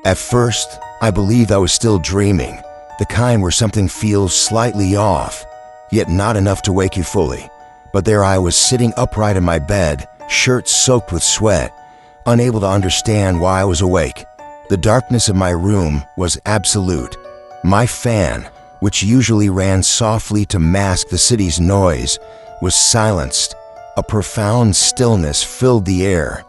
At first, I believed I was still dreaming, the kind where something feels slightly off, yet not enough to wake you fully. But there I was sitting upright in my bed, shirt soaked with sweat, unable to understand why I was awake. The darkness of my room was absolute. My fan, which usually ran softly to mask the city's noise, was silenced. A profound stillness filled the air.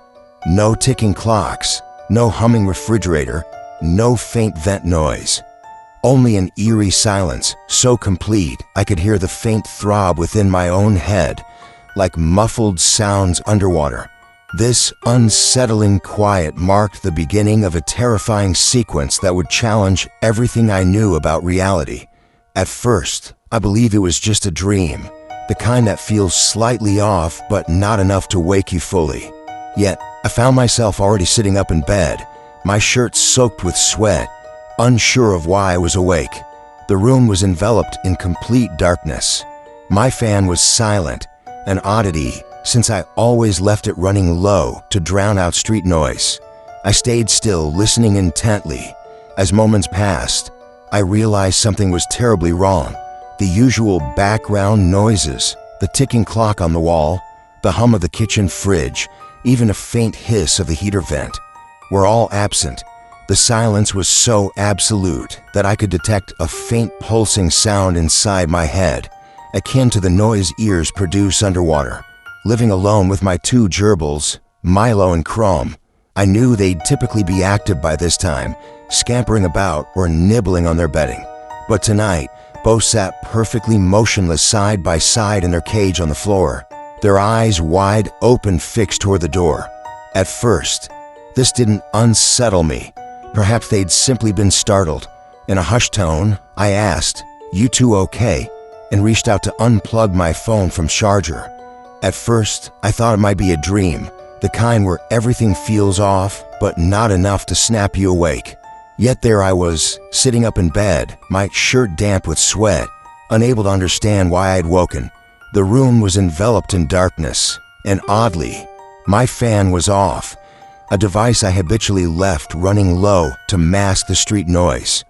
No ticking clocks, no humming refrigerator, no faint vent noise. Only an eerie silence, so complete I could hear the faint throb within my own head, like muffled sounds underwater. This unsettling quiet marked the beginning of a terrifying sequence that would challenge everything I knew about reality. At first, I believed it was just a dream, the kind that feels slightly off but not enough to wake you fully. Yet, I found myself already sitting up in bed, my shirt soaked with sweat, unsure of why I was awake. The room was enveloped in complete darkness. My fan was silent, an oddity since I always left it running low to drown out street noise. I stayed still, listening intently. As moments passed, I realized something was terribly wrong. The usual background noises, the ticking clock on the wall, the hum of the kitchen fridge, even a faint hiss of the heater vent, were all absent. The silence was so absolute that I could detect a faint pulsing sound inside my head, akin to the noise ears produce underwater. Living alone with my two gerbils, Milo and Chrome, I knew they'd typically be active by this time, scampering about or nibbling on their bedding. But tonight, both sat perfectly motionless side by side in their cage on the floor, their eyes wide open fixed toward the door. At first, this didn't unsettle me. Perhaps they'd simply been startled. In a hushed tone, I asked, "You two okay?" and reached out to unplug my phone from charger. At first, I thought it might be a dream, the kind where everything feels off, but not enough to snap you awake. Yet there I was, sitting up in bed, my shirt damp with sweat, unable to understand why I'd woken. The room was enveloped in darkness, and oddly, my fan was off, a device I habitually left running low to mask the street noise.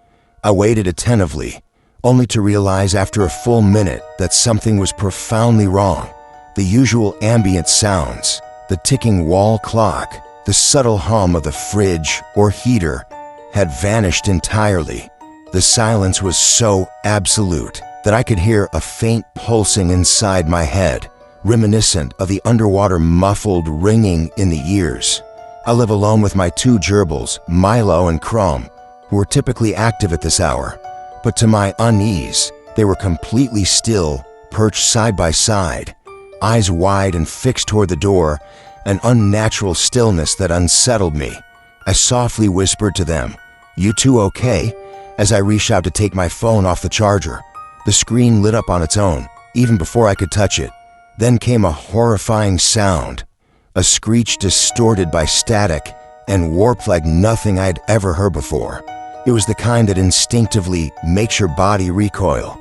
I waited attentively, only to realize after a full minute that something was profoundly wrong. The usual ambient sounds, the ticking wall clock, the subtle hum of the fridge or heater had vanished entirely. The silence was so absolute that I could hear a faint pulsing inside my head, reminiscent of the underwater muffled ringing in the ears. I live alone with my two gerbils, Milo and Chrome, who were typically active at this hour. But to my unease, they were completely still, perched side by side, eyes wide and fixed toward the door, an unnatural stillness that unsettled me. I softly whispered to them, "You two okay?" as I reached out to take my phone off the charger. The screen lit up on its own, even before I could touch it. Then came a horrifying sound, a screech distorted by static and warped like nothing I'd ever heard before. It was the kind that instinctively makes your body recoil,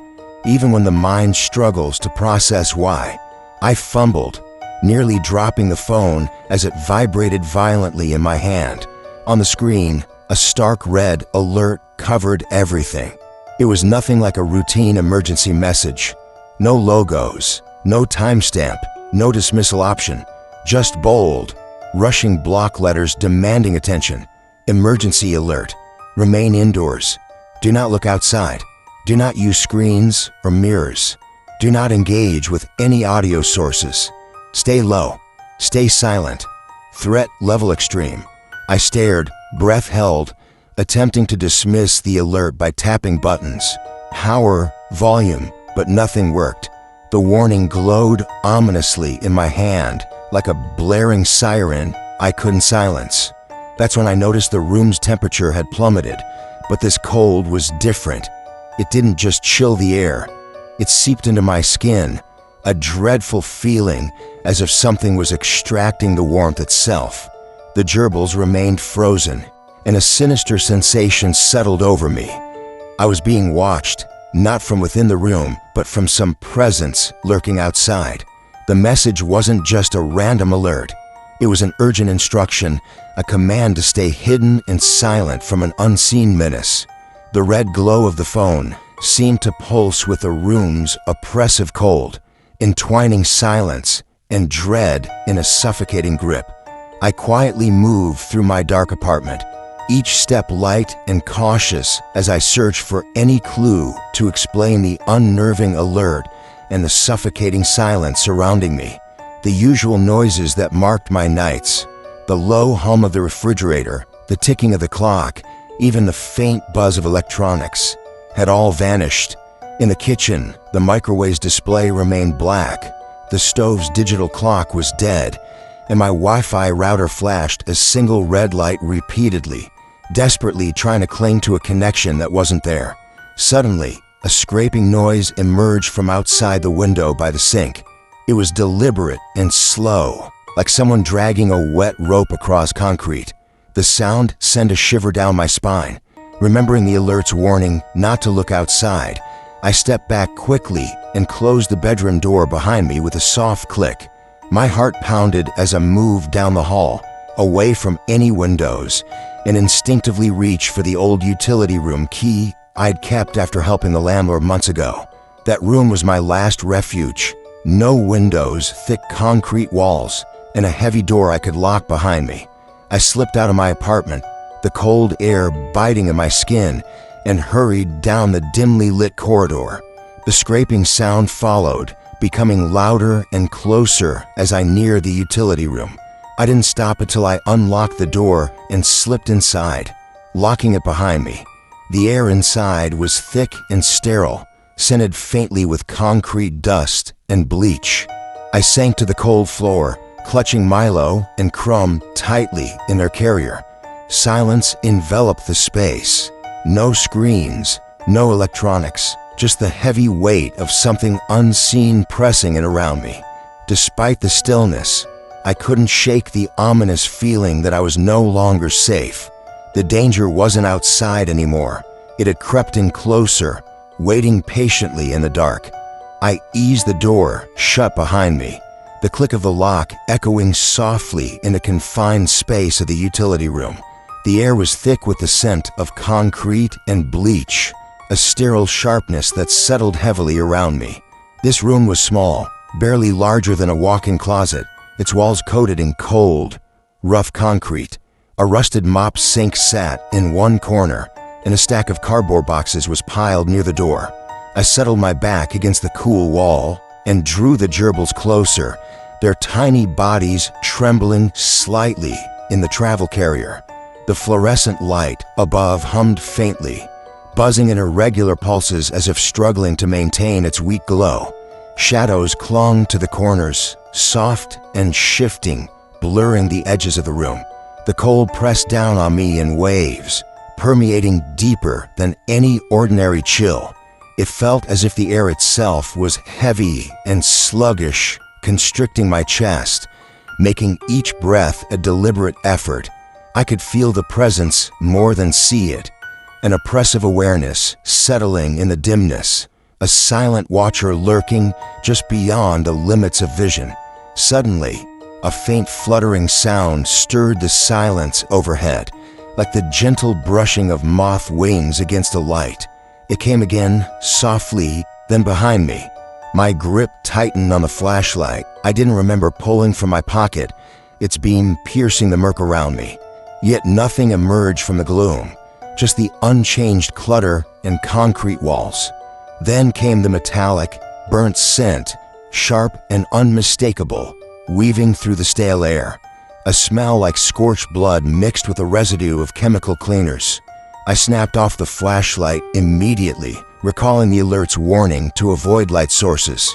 even when the mind struggles to process why. I fumbled, nearly dropping the phone as it vibrated violently in my hand. On the screen, a stark red alert covered everything. It was nothing like a routine emergency message. No logos, no timestamp, no dismissal option, just bold, rushing block letters demanding attention. Emergency alert. Remain indoors. Do not look outside. Do not use screens or mirrors. Do not engage with any audio sources. Stay low. Stay silent. Threat level extreme. I stared, breath held, attempting to dismiss the alert by tapping buttons. Power, volume, but nothing worked. The warning glowed ominously in my hand, like a blaring siren I couldn't silence. That's when I noticed the room's temperature had plummeted, but this cold was different. It didn't just chill the air. It seeped into my skin, a dreadful feeling as if something was extracting the warmth itself. The gerbils remained frozen, and a sinister sensation settled over me. I was being watched, not from within the room, but from some presence lurking outside. The message wasn't just a random alert. It was an urgent instruction, a command to stay hidden and silent from an unseen menace. The red glow of the phone seemed to pulse with the room's oppressive cold, entwining silence and dread in a suffocating grip. I quietly moved through my dark apartment, each step light and cautious as I searched for any clue to explain the unnerving alert and the suffocating silence surrounding me. The usual noises that marked my nights, the low hum of the refrigerator, the ticking of the clock, even the faint buzz of electronics, had all vanished. In the kitchen, the microwave's display remained black, the stove's digital clock was dead, and my Wi-Fi router flashed a single red light repeatedly, desperately trying to cling to a connection that wasn't there. Suddenly, a scraping noise emerged from outside the window by the sink. It was deliberate and slow, like someone dragging a wet rope across concrete. The sound sent a shiver down my spine. Remembering the alert's warning not to look outside, I stepped back quickly and closed the bedroom door behind me with a soft click. My heart pounded as I moved down the hall, away from any windows, and instinctively reached for the old utility room key I'd kept after helping the landlord months ago. That room was my last refuge. No windows, thick concrete walls, and a heavy door I could lock behind me. I slipped out of my apartment, the cold air biting at my skin, and hurried down the dimly lit corridor. The scraping sound followed, becoming louder and closer as I neared the utility room. I didn't stop until I unlocked the door and slipped inside, locking it behind me. The air inside was thick and sterile, scented faintly with concrete dust and bleach. I sank to the cold floor, clutching Milo and Crumb tightly in their carrier. Silence enveloped the space. No screens, no electronics, just the heavy weight of something unseen pressing in around me. Despite the stillness, I couldn't shake the ominous feeling that I was no longer safe. The danger wasn't outside anymore. It had crept in closer, waiting patiently in the dark. I eased the door shut behind me, the click of the lock echoing softly in the confined space of the utility room. The air was thick with the scent of concrete and bleach, a sterile sharpness that settled heavily around me. This room was small, barely larger than a walk-in closet, its walls coated in cold, rough concrete. A rusted mop sink sat in one corner, and a stack of cardboard boxes was piled near the door. I settled my back against the cool wall and drew the gerbils closer, their tiny bodies trembling slightly in the travel carrier. The fluorescent light above hummed faintly, buzzing in irregular pulses as if struggling to maintain its weak glow. Shadows clung to the corners, soft and shifting, blurring the edges of the room. The cold pressed down on me in waves, permeating deeper than any ordinary chill. It felt as if the air itself was heavy and sluggish, constricting my chest, making each breath a deliberate effort. I could feel the presence more than see it, an oppressive awareness settling in the dimness, a silent watcher lurking just beyond the limits of vision. Suddenly, a faint fluttering sound stirred the silence overhead, like the gentle brushing of moth wings against a light. It came again, softly, then behind me. My grip tightened on the flashlight I didn't remember pulling from my pocket, its beam piercing the murk around me. Yet nothing emerged from the gloom, just the unchanged clutter and concrete walls. Then came the metallic, burnt scent, sharp and unmistakable, weaving through the stale air. A smell like scorched blood mixed with a residue of chemical cleaners. I snapped off the flashlight immediately, recalling the alert's warning to avoid light sources.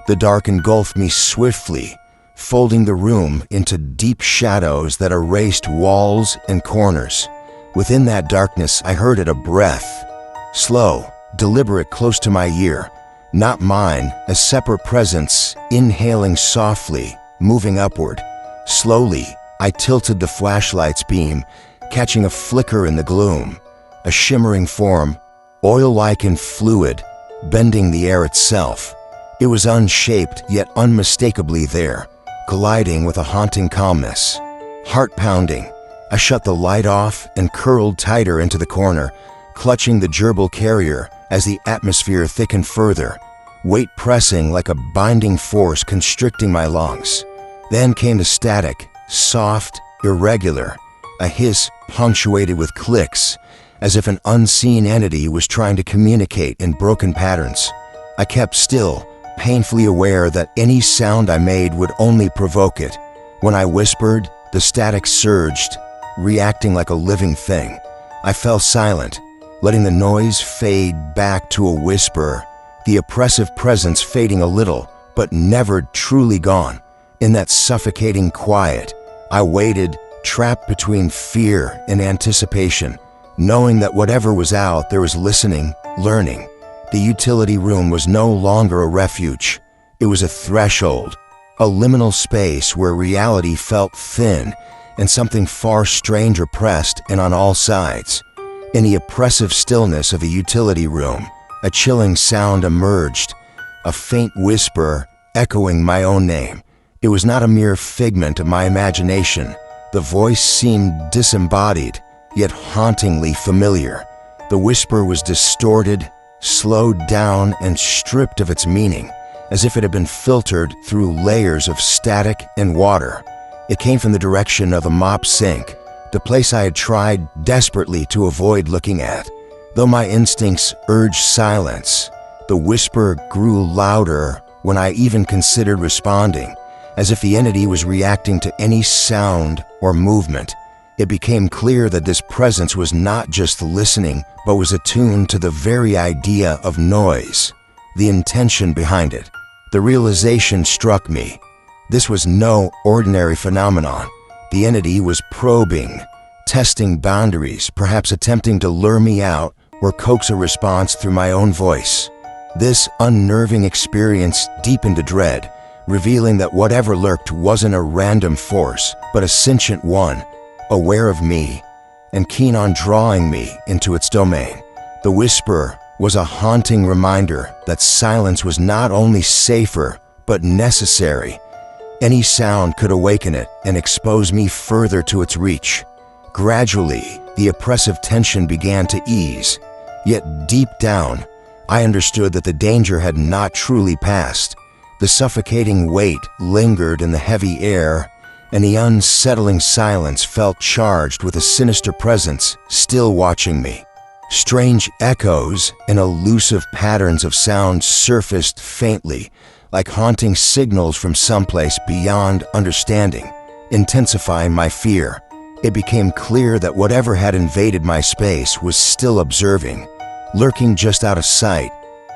The dark engulfed me swiftly, folding the room into deep shadows that erased walls and corners. Within that darkness, I heard it a breath, slow, deliberate, close to my ear. Not mine, a separate presence, inhaling softly, moving upward. Slowly, I tilted the flashlight's beam, catching a flicker in the gloom. A shimmering form, oil-like and fluid, bending the air itself. It was unshaped, yet unmistakably there. colliding with a haunting calmness. Heart pounding, I shut the light off and curled tighter into the corner, clutching the gerbil carrier as the atmosphere thickened further, weight pressing like a binding force constricting my lungs. Then came the static, soft, irregular, a hiss punctuated with clicks, as if an unseen entity was trying to communicate in broken patterns. I kept still, painfully aware that any sound I made would only provoke it. When I whispered, the static surged, reacting like a living thing. I fell silent, letting the noise fade back to a whisper, the oppressive presence fading a little, but never truly gone. In that suffocating quiet, I waited, trapped between fear and anticipation, knowing that whatever was out there was listening, learning. The utility room was no longer a refuge. It was a threshold, a liminal space where reality felt thin and something far stranger pressed in on all sides. In the oppressive stillness of a utility room, a chilling sound emerged, a faint whisper echoing my own name. It was not a mere figment of my imagination. The voice seemed disembodied, yet hauntingly familiar. The whisper was distorted, slowed down, and stripped of its meaning, as if it had been filtered through layers of static and water. It came from the direction of the mop sink, the place I had tried desperately to avoid looking at. Though my instincts urged silence, the whisper grew louder when I even considered responding, as if the entity was reacting to any sound or movement. It became clear that this presence was not just listening, but was attuned to the very idea of noise, the intention behind it. The realization struck me. This was no ordinary phenomenon. The entity was probing, testing boundaries, perhaps attempting to lure me out or coax a response through my own voice. This unnerving experience deepened to dread, revealing that whatever lurked wasn't a random force, but a sentient one, aware of me and keen on drawing me into its domain. The whisper was a haunting reminder that silence was not only safer, but necessary. Any sound could awaken it and expose me further to its reach. Gradually, the oppressive tension began to ease, yet deep down, I understood that the danger had not truly passed. The suffocating weight lingered in the heavy air, and the unsettling silence felt charged with a sinister presence still watching me. Strange echoes and elusive patterns of sound surfaced faintly, like haunting signals from someplace beyond understanding, intensifying my fear. It became clear that whatever had invaded my space was still observing, lurking just out of sight,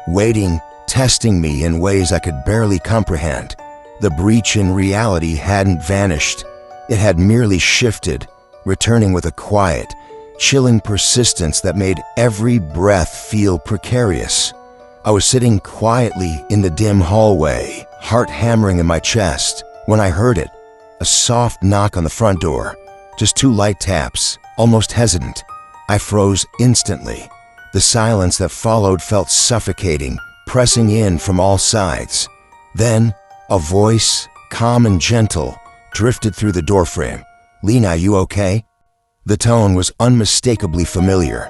waiting, testing me in ways I could barely comprehend. The breach in reality hadn't vanished. It had merely shifted, returning with a quiet, chilling persistence that made every breath feel precarious. I was sitting quietly in the dim hallway, heart hammering in my chest, when I heard it, a soft knock on the front door, just 2 light taps, almost hesitant. I froze instantly. The silence that followed felt suffocating, pressing in from all sides. Then, a voice, calm and gentle, drifted through the doorframe. "Lena, you okay?" The tone was unmistakably familiar.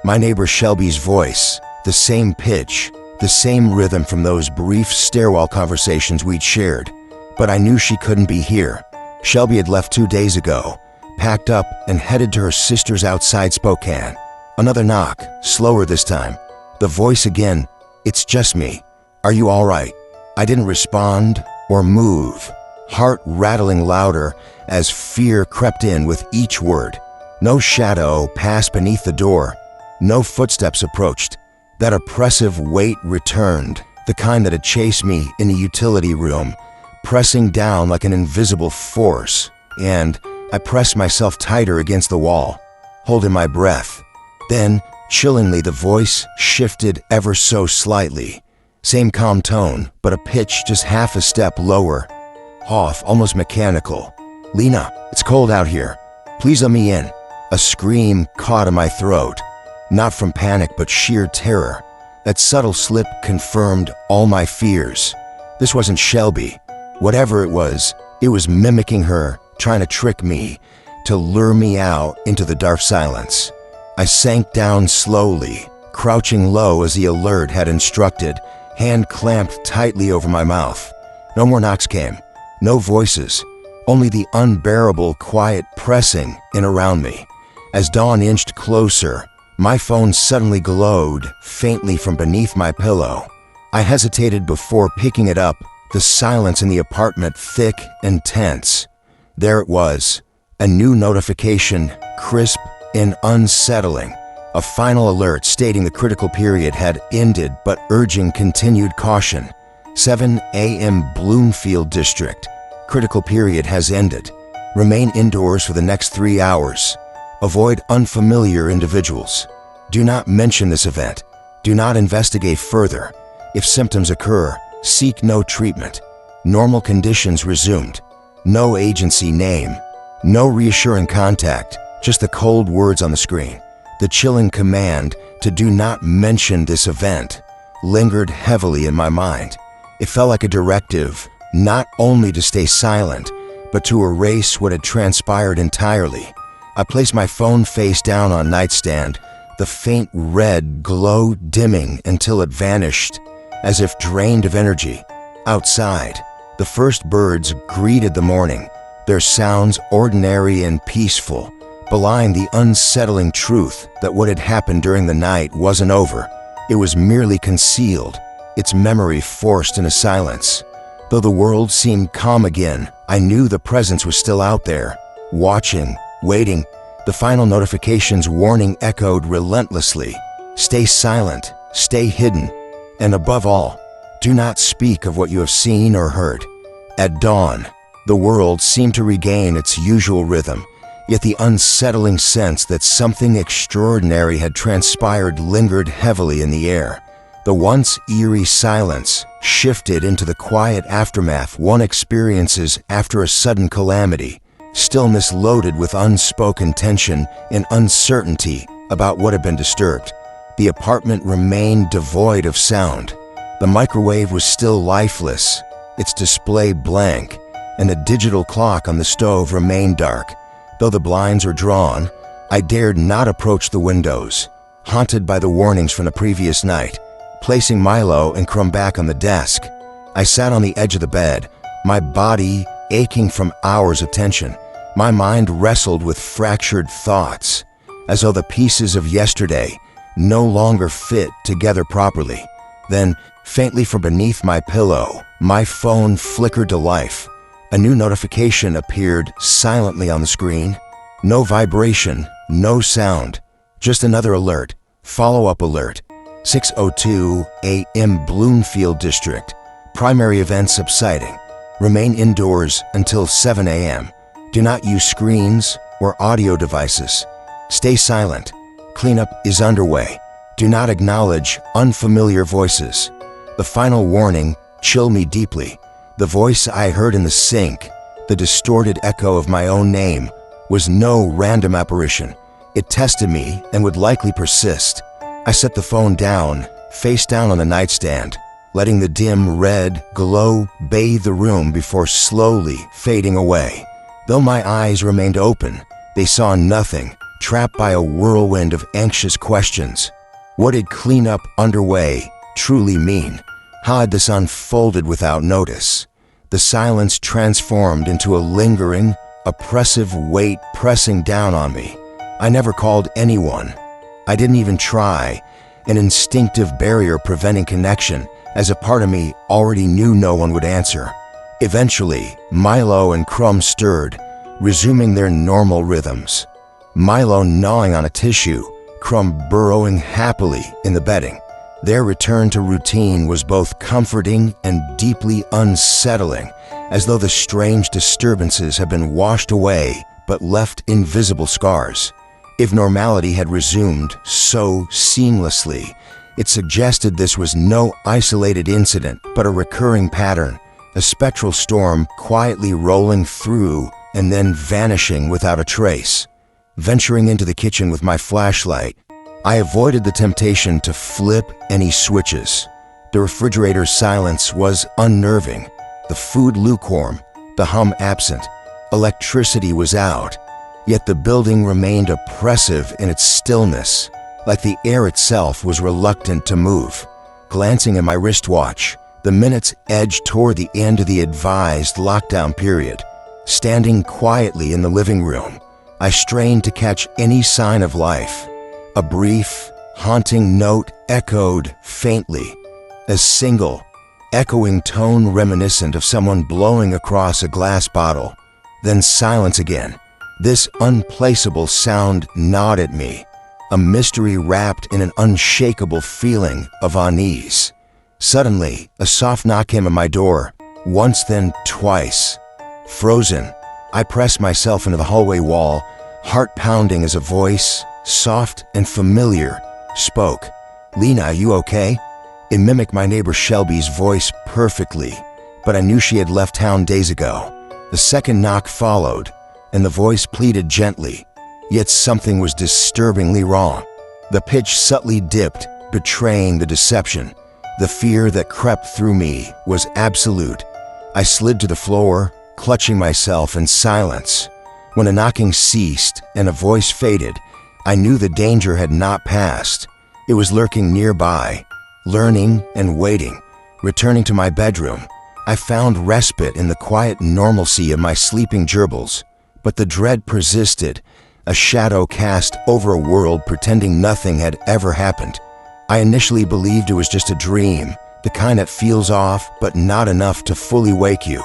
My neighbor Shelby's voice, the same pitch, the same rhythm from those brief stairwell conversations we'd shared. But I knew she couldn't be here. Shelby had left 2 days ago, packed up and headed to her sister's outside Spokane. Another knock, slower this time. The voice again, "It's just me. Are you all right?" I didn't respond or move, heart rattling louder as fear crept in with each word. No shadow passed beneath the door. No footsteps approached. That oppressive weight returned, the kind that had chased me in the utility room, pressing down like an invisible force, and I pressed myself tighter against the wall, holding my breath. Then, chillingly, the voice shifted ever so slightly. Same calm tone, but a pitch just half a step lower. Off, almost mechanical. "Lena, it's cold out here. Please let me in." A scream caught in my throat. Not from panic, but sheer terror. That subtle slip confirmed all my fears. This wasn't Shelby. Whatever it was, It was mimicking her, trying to trick me, to lure me out into the dark silence. I sank down slowly, crouching low as the alert had instructed, hand clamped tightly over my mouth. No more knocks came, no voices, only the unbearable quiet pressing in around me. As dawn inched closer, my phone suddenly glowed faintly from beneath my pillow. I hesitated before picking it up, the silence in the apartment thick and tense. There it was, a new notification, crisp and unsettling. A final alert stating the critical period had ended but urging continued caution. 7 a.m. Bloomfield District. Critical period has ended. Remain indoors for the next 3 hours. Avoid unfamiliar individuals. Do not mention this event. Do not investigate further. If symptoms occur, seek no treatment. Normal conditions resumed. No agency name. No reassuring contact. Just the cold words on the screen. The chilling command to do not mention this event lingered heavily in my mind. It felt like a directive, not only to stay silent, but to erase what had transpired entirely. I placed my phone face down on nightstand, the faint red glow dimming until it vanished, as if drained of energy. Outside, the first birds greeted the morning, their sounds ordinary and peaceful, belying the unsettling truth that what had happened during the night wasn't over. It was merely concealed, its memory forced into silence. Though the world seemed calm again, I knew the presence was still out there, watching, waiting. The final notification's warning echoed relentlessly. Stay silent, stay hidden, and above all, do not speak of what you have seen or heard. At dawn, the world seemed to regain its usual rhythm, yet the unsettling sense that something extraordinary had transpired lingered heavily in the air. The once eerie silence shifted into the quiet aftermath one experiences after a sudden calamity, stillness loaded with unspoken tension and uncertainty about what had been disturbed. The apartment remained devoid of sound. The microwave was still lifeless, its display blank, and the digital clock on the stove remained dark. Though the blinds were drawn, I dared not approach the windows, haunted by the warnings from the previous night. Placing Milo and Crumb back on the desk, I sat on the edge of the bed, my body aching from hours of tension. My mind wrestled with fractured thoughts, as though the pieces of yesterday no longer fit together properly. Then, faintly from beneath my pillow, my phone flickered to life. A new notification appeared silently on the screen. No vibration, no sound, just another alert, follow-up alert. 6:02 a.m. Bloomfield District. Primary event subsiding. Remain indoors until 7 a.m. Do not use screens or audio devices. Stay silent. Cleanup is underway. Do not acknowledge unfamiliar voices. The final warning chilled me deeply. The voice I heard in the sink, the distorted echo of my own name, was no random apparition. It tested me and would likely persist. I set the phone down, face down on the nightstand, letting the dim red glow bathe the room before slowly fading away. Though my eyes remained open, they saw nothing, trapped by a whirlwind of anxious questions. What did cleanup underway truly mean? How had this unfolded without notice? The silence transformed into a lingering, oppressive weight pressing down on me. I never called anyone. I didn't even try, an instinctive barrier preventing connection, as a part of me already knew no one would answer. Eventually, Milo and Crumb stirred, resuming their normal rhythms. Milo gnawing on a tissue, Crumb burrowing happily in the bedding. Their return to routine was both comforting and deeply unsettling, as though the strange disturbances had been washed away but left invisible scars. If normality had resumed so seamlessly, it suggested this was no isolated incident but a recurring pattern, a spectral storm quietly rolling through and then vanishing without a trace. Venturing into the kitchen with my flashlight, I avoided the temptation to flip any switches. The refrigerator's silence was unnerving, the food lukewarm, the the hum absent. Electricity was out, yet the building remained oppressive in its stillness, like the air itself was reluctant to move. Glancing at my wristwatch, the minutes edged toward the end of the advised lockdown period. Standing quietly in the living room, I strained to catch any sign of life. A brief, haunting note echoed faintly, a single, echoing tone reminiscent of someone blowing across a glass bottle. Then silence again. This unplaceable sound gnawed at me, a mystery wrapped in an unshakable feeling of unease. Suddenly, a soft knock came at my door, once then twice. Frozen, I pressed myself into the hallway wall, heart pounding as a voice, soft and familiar, spoke. "Lena, are you okay?" It mimicked my neighbor Shelby's voice perfectly, but I knew she had left town days ago. The second knock followed, and the voice pleaded gently, yet something was disturbingly wrong. The pitch subtly dipped, betraying the deception. The fear that crept through me was absolute. I slid to the floor, clutching myself in silence. When the knocking ceased and a voice faded, I knew the danger had not passed. It was lurking nearby, learning and waiting. Returning to my bedroom, I found respite in the quiet normalcy of my sleeping gerbils, but the dread persisted, a shadow cast over a world pretending nothing had ever happened. I initially believed it was just a dream, the kind that feels off but not enough to fully wake you.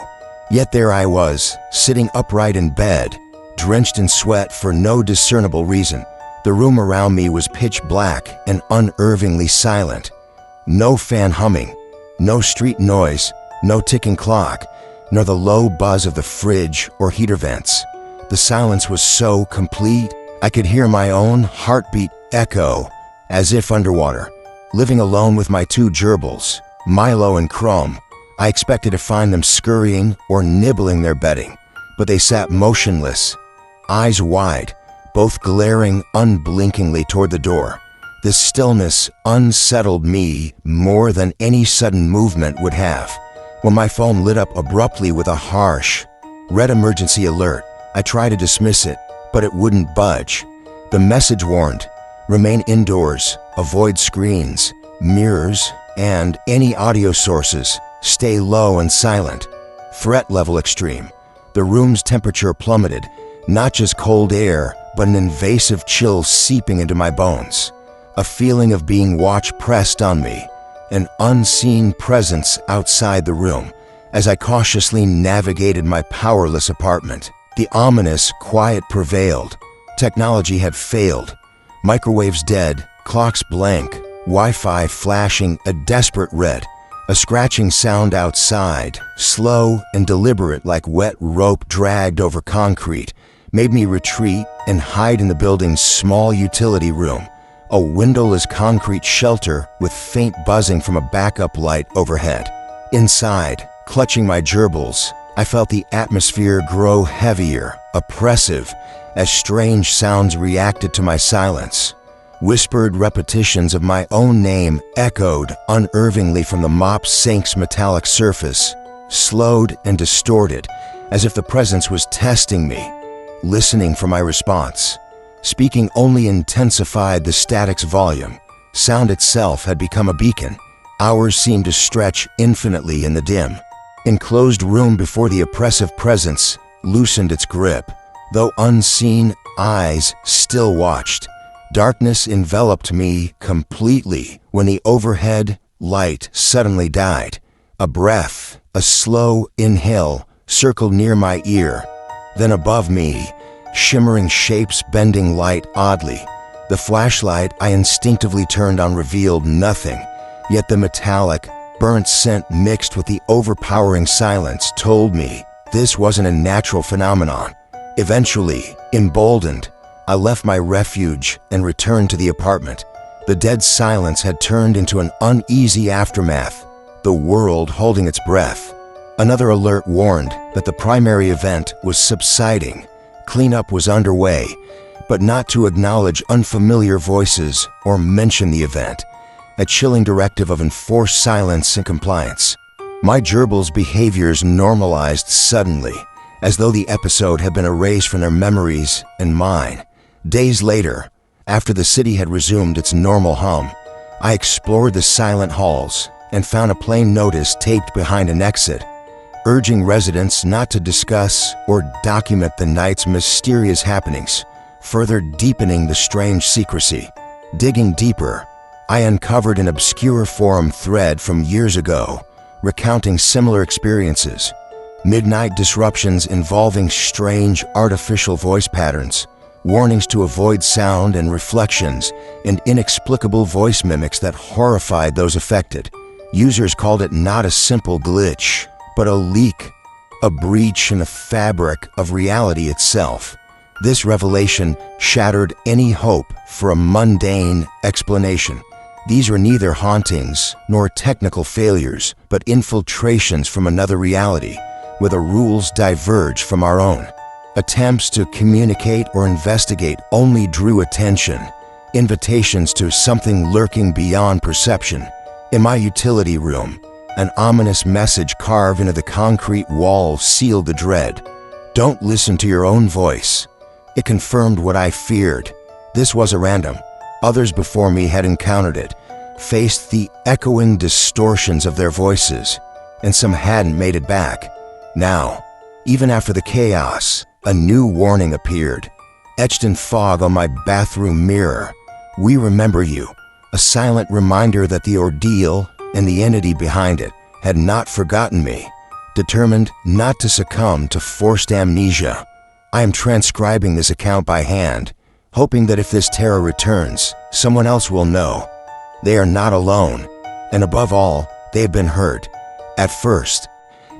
Yet there I was, sitting upright in bed, drenched in sweat for no discernible reason. The room around me was pitch black and unnervingly silent. No fan humming, no street noise, no ticking clock, nor the low buzz of the fridge or heater vents. The silence was so complete, I could hear my own heartbeat echo, as if underwater. Living alone with my two gerbils, Milo and Chrome, I expected to find them scurrying or nibbling their bedding, but they sat motionless, eyes wide, both glaring unblinkingly toward the door. This stillness unsettled me more than any sudden movement would have. When my phone lit up abruptly with a harsh, red emergency alert, I tried to dismiss it, but it wouldn't budge. The message warned, remain indoors, avoid screens, mirrors, and any audio sources. Stay low and silent. Threat level extreme. The room's temperature plummeted, not just cold air, but an invasive chill seeping into my bones. A feeling of being watched pressed on me, an unseen presence outside the room as I cautiously navigated my powerless apartment. The ominous quiet prevailed. Technology had failed. Microwaves dead, clocks blank, Wi-Fi flashing a desperate red. A scratching sound outside, slow and deliberate like wet rope dragged over concrete, made me retreat and hide in the building's small utility room, a windowless concrete shelter with faint buzzing from a backup light overhead. Inside, clutching my gerbils, I felt the atmosphere grow heavier, oppressive, as strange sounds reacted to my silence. Whispered repetitions of my own name echoed unnervingly from the mop sink's metallic surface, slowed and distorted, as if the presence was testing me, listening for my response. Speaking only intensified the static's volume. Sound itself had become a beacon. Hours seemed to stretch infinitely in the dim. Enclosed room before the oppressive presence loosened its grip, though unseen eyes still watched. Darkness enveloped me completely when the overhead light suddenly died. A breath, a slow inhale, circled near my ear. Then above me, shimmering shapes bending light oddly. The flashlight I instinctively turned on revealed nothing, yet the metallic, burnt scent mixed with the overpowering silence told me this wasn't a natural phenomenon. Eventually, emboldened, I left my refuge and returned to the apartment. The dead silence had turned into an uneasy aftermath, the world holding its breath. Another alert warned that the primary event was subsiding. Cleanup was underway, but not to acknowledge unfamiliar voices or mention the event. A chilling directive of enforced silence and compliance. My gerbil's behaviors normalized suddenly, as though the episode had been erased from their memories and mine. Days later, after the city had resumed its normal hum, I explored the silent halls and found a plain notice taped behind an exit, urging residents not to discuss or document the night's mysterious happenings, further deepening the strange secrecy. Digging deeper, I uncovered an obscure forum thread from years ago, recounting similar experiences. Midnight disruptions involving strange artificial voice patterns, warnings to avoid sound and reflections, and inexplicable voice mimics that horrified those affected. Users called it not a simple glitch, but a leak, a breach in the fabric of reality itself. This revelation shattered any hope for a mundane explanation. These were neither hauntings nor technical failures, but infiltrations from another reality, where the rules diverge from our own. Attempts to communicate or investigate only drew attention, invitations to something lurking beyond perception. In my utility room, an ominous message carved into the concrete wall sealed the dread. Don't listen to your own voice. It confirmed what I feared. This wasn't random. Others before me had encountered it, faced the echoing distortions of their voices, and some hadn't made it back. Now, even after the chaos, a new warning appeared, etched in fog on my bathroom mirror. We remember you, a silent reminder that the ordeal and the entity behind it had not forgotten me, determined not to succumb to forced amnesia. I am transcribing this account by hand, hoping that if this terror returns, someone else will know. They are not alone, and above all, they have been heard. At first,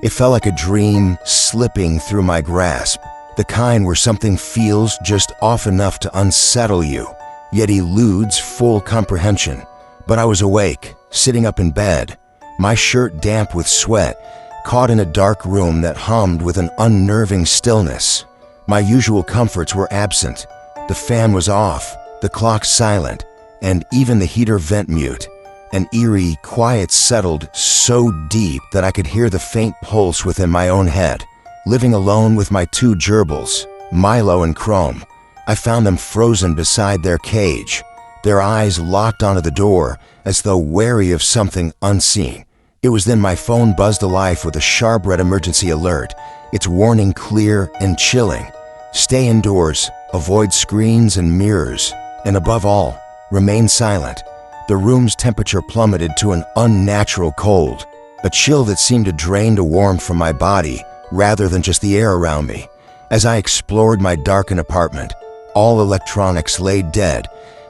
it felt like a dream slipping through my grasp, the kind where something feels just off enough to unsettle you, yet eludes full comprehension. But I was awake, sitting up in bed, my shirt damp with sweat, caught in a dark room that hummed with an unnerving stillness. My usual comforts were absent. The fan was off, the clock silent, and even the heater vent mute. An eerie quiet settled so deep that I could hear the faint pulse within my own head. Living alone with my two gerbils, Milo and Chrome, I found them frozen beside their cage, their eyes locked onto the door as though wary of something unseen. It was then my phone buzzed to life with a sharp red emergency alert, its warning clear and chilling. Stay indoors, avoid screens and mirrors, and above all, remain silent. The room's temperature plummeted to an unnatural cold, a chill that seemed to drain the warmth from my body rather than just the air around me. As I explored my darkened apartment, all electronics lay dead,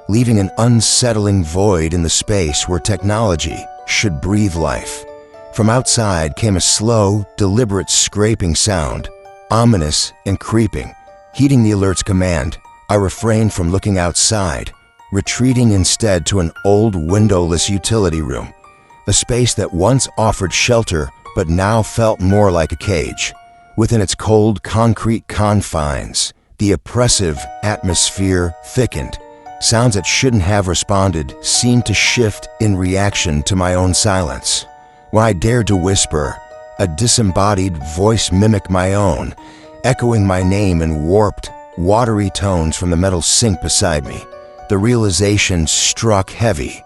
leaving an unsettling void in the space where technology should breathe life. From outside came a slow, deliberate scraping sound, ominous and creeping. Heeding the alert's command, I refrained from looking outside, retreating instead to an old windowless utility room, a space that once offered shelter but now felt more like a cage. Within its cold concrete confines, the oppressive atmosphere thickened. Sounds that shouldn't have responded seemed to shift in reaction to my own silence. When I dared to whisper, a disembodied voice mimicked my own, echoing my name in warped, watery tones from the metal sink beside me. The realization struck heavy.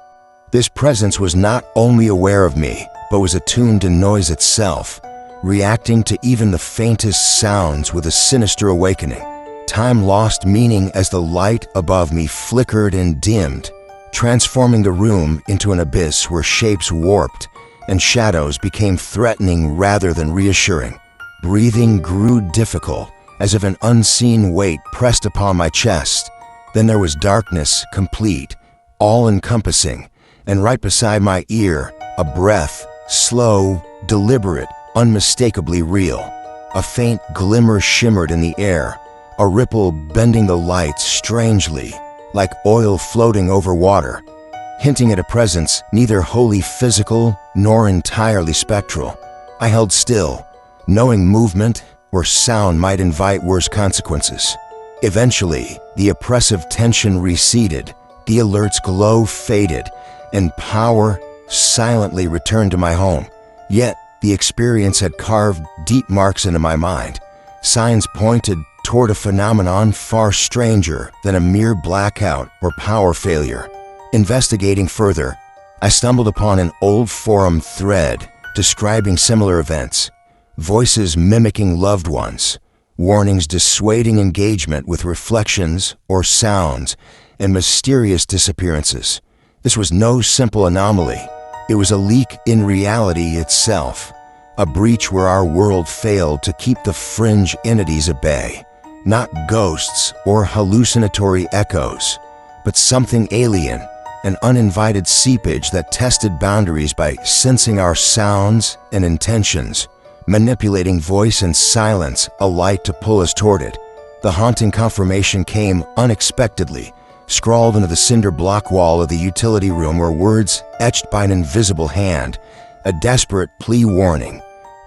This presence was not only aware of me, but was attuned to noise itself, reacting to even the faintest sounds with a sinister awakening. Time lost meaning as the light above me flickered and dimmed, transforming the room into an abyss where shapes warped and shadows became threatening rather than reassuring. Breathing grew difficult, as if an unseen weight pressed upon my chest. Then there was darkness, complete, all-encompassing, and right beside my ear, a breath, slow, deliberate, unmistakably real. A faint glimmer shimmered in the air, a ripple bending the lights strangely, like oil floating over water, hinting at a presence neither wholly physical nor entirely spectral. I held still, knowing movement or sound might invite worse consequences. Eventually, the oppressive tension receded, the alert's glow faded, and power silently returned to my home. Yet, The experience had carved deep marks into my mind. Signs pointed toward a phenomenon far stranger than a mere blackout or power failure. Investigating further, I stumbled upon an old forum thread describing similar events. Voices mimicking loved ones, warnings dissuading engagement with reflections or sounds, and mysterious disappearances. This was no simple anomaly. It was a leak in reality itself, a breach where our world failed to keep the fringe entities at bay. Not ghosts or hallucinatory echoes, but something alien, an uninvited seepage that tested boundaries by sensing our sounds and intentions, manipulating voice and silence alike to pull us toward it. The haunting confirmation came unexpectedly, scrawled into the cinder block wall of the utility room were words etched by an invisible hand, a desperate plea warning.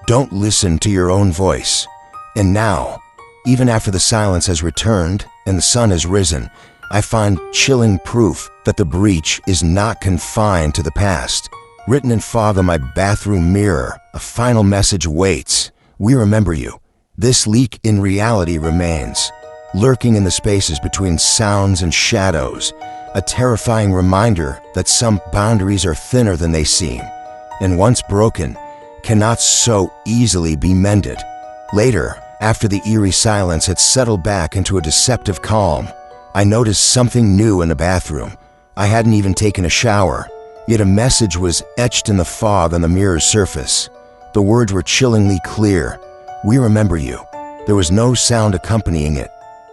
Don't listen to your own voice. And now, even after the silence has returned and the sun has risen, I find chilling proof that the breach is not confined to the past. Written in fog on my bathroom mirror, a final message awaits. We remember you. This leak in reality remains, lurking in the spaces between sounds and shadows, a terrifying reminder that some boundaries are thinner than they seem, and once broken, cannot so easily be mended. Later, after the eerie silence had settled back into a deceptive calm, I noticed something new in the bathroom. I hadn't even taken a shower, yet a message was etched in the fog on the mirror's surface. The words were chillingly clear. We remember you. There was no sound accompanying it,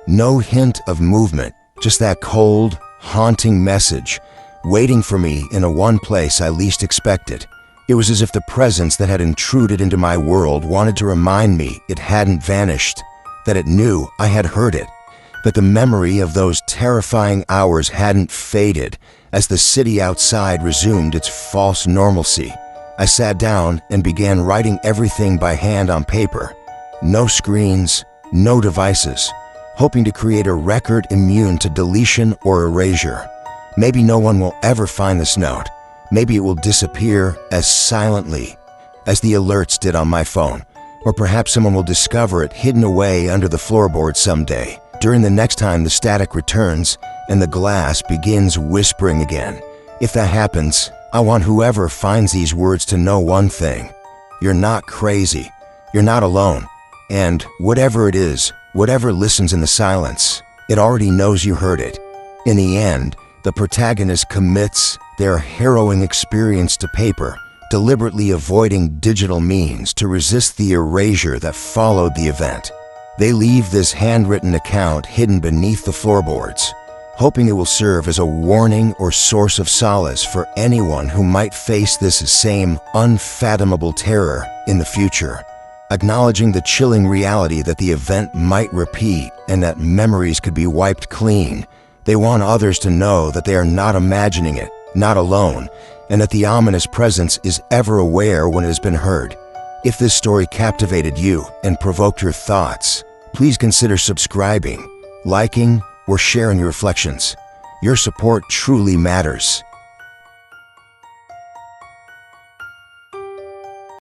no hint of movement, just that cold, haunting message, waiting for me in a one place I least expected. It was as if the presence that had intruded into my world wanted to remind me it hadn't vanished, that it knew I had heard it, that the memory of those terrifying hours hadn't faded as the city outside resumed its false normalcy. I sat down and began writing everything by hand on paper. No screens, no devices, hoping to create a record immune to deletion or erasure. Maybe no one will ever find this note. Maybe it will disappear as silently as the alerts did on my phone. Or perhaps someone will discover it hidden away under the floorboards someday, during the next time the static returns and the glass begins whispering again. If that happens, I want whoever finds these words to know one thing. You're not crazy. You're not alone. And whatever it is, whatever listens in the silence, it already knows you heard it. In the end, the protagonist commits their harrowing experience to paper, deliberately avoiding digital means to resist the erasure that followed the event. They leave this handwritten account hidden beneath the floorboards, hoping it will serve as a warning or source of solace for anyone who might face this same unfathomable terror in the future. Acknowledging the chilling reality that the event might repeat and that memories could be wiped clean, they want others to know that they are not imagining it, not alone, and that the ominous presence is ever aware when it has been heard. If this story captivated you and provoked your thoughts, please consider subscribing, liking, or sharing your reflections. Your support truly matters.